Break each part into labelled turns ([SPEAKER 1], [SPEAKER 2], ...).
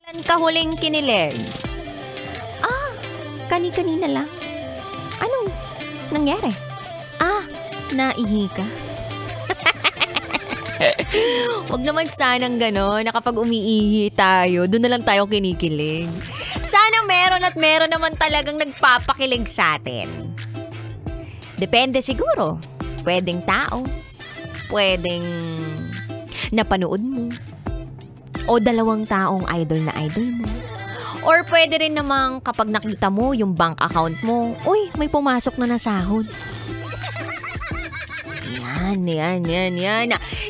[SPEAKER 1] Kailan ka huling kinilig? Kani-kanina lang. Anong nangyari? Naihi ka? Huwag naman sanang gano'n na kapag umiihi tayo, doon na lang tayo kinikilig. Sana meron at meron naman talagang nagpapakilig sa atin. Depende siguro. Pwedeng tao. Pwedeng napanood mo. O dalawang taong idol na idol mo. Or pwede rin namang kapag nakita mo yung bank account mo, uy, may pumasok na sahod. Yan.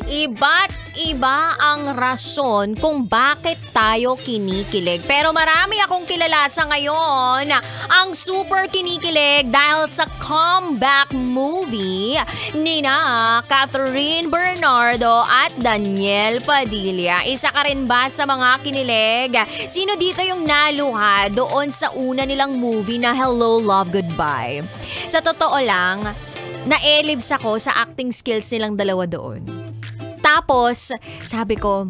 [SPEAKER 1] Iba't iba ang rason kung bakit tayo kinikilig. Pero marami akong kilala sa ngayon ang super kinikilig dahil sa comeback movie ni Catherine Bernardo at Daniel Padilla. Isa ka rin ba sa mga kinilig? Sino dito yung naluha doon sa una nilang movie na Hello, Love, Goodbye? Sa totoo lang, na-elibs ako sa acting skills nilang dalawa doon. Tapos, sabi ko,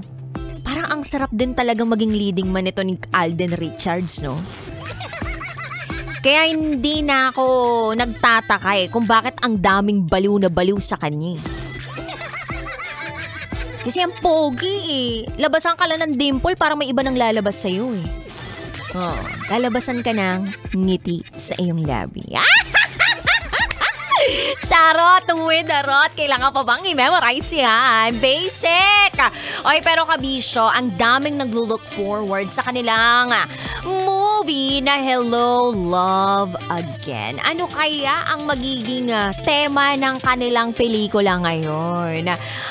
[SPEAKER 1] parang ang sarap din talagang maging leading man ito ni Alden Richards, no? Kaya hindi na ako nagtataka kung bakit ang daming baliw na baliw sa kanya. Kasi ang pogi Labasan ka lang ng dimple para may iba nang lalabas sa'yo lalabasan ka ng ngiti sa iyong labi. Charot, with the rot. Kailangan pa bang i-memorize yan? Basic! Okay, pero kabisyo, ang daming naglo-look forward sa kanilang movie na Hello, Love Again. Ano kaya ang magiging tema ng kanilang pelikula ngayon?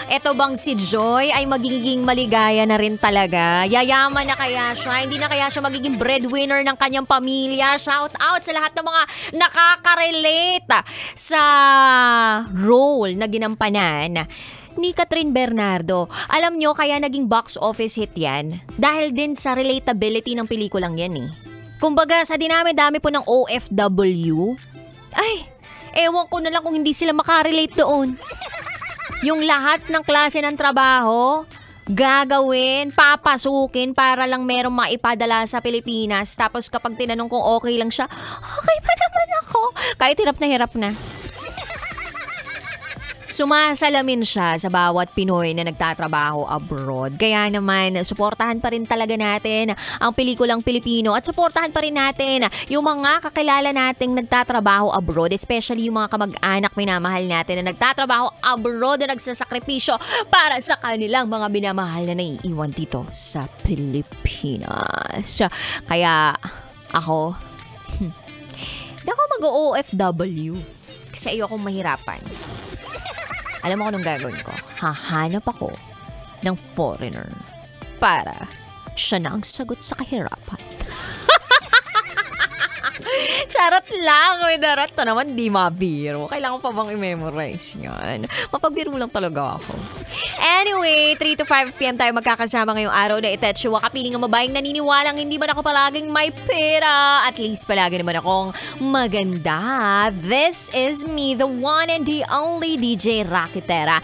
[SPEAKER 1] Eto bang si Joy ay magiging maligaya na rin talaga? Yayaman na kaya siya? Hindi na kaya siya magiging breadwinner ng kanyang pamilya? Shout out sa lahat ng mga nakaka-relate sa role na ginampanan ni Catherine Bernardo. Alam nyo, kaya naging box office hit yan dahil din sa relatability ng pelikulang yan Kumbaga, sa dinami-dami po ng OFW, ewan ko na lang kung hindi sila makarelate doon. Yung lahat ng klase ng trabaho, gagawin, papasukin para lang merong maipadala sa Pilipinas. Tapos kapag tinanong kung okay lang siya, okay pa naman ako. Kahit hirap na. Sumasalamin siya sa bawat Pinoy na nagtatrabaho abroad. Kaya naman, suportahan pa rin talaga natin ang pelikulang Pilipino at suportahan pa rin natin yung mga kakilala nating nagtatrabaho abroad, especially yung mga kamag-anak minamahal natin na nagtatrabaho abroad na nagsasakripisyo para sa kanilang mga binamahal na naiiwan dito sa Pilipinas. Kaya ako, hindi ako mag-OFW kasi ayokong mahirapan. Alam mo kung anong gagawin ko? Hahanap ako ng foreigner para siya na ang sagot sa kahirapan. Charot lang. Ito naman di mabiro. Kailangan pa bang i-memorize yan? Mapagbiro lang talaga ako. Anyway, 3 to 5 p.m. tayo magkakasama ngayong araw na itetsywa. Kapiling ang mabayang naniniwalang hindi man ako palaging may pera. At least palagi naman akong maganda. This is me, the one and the only DJ Rakitera.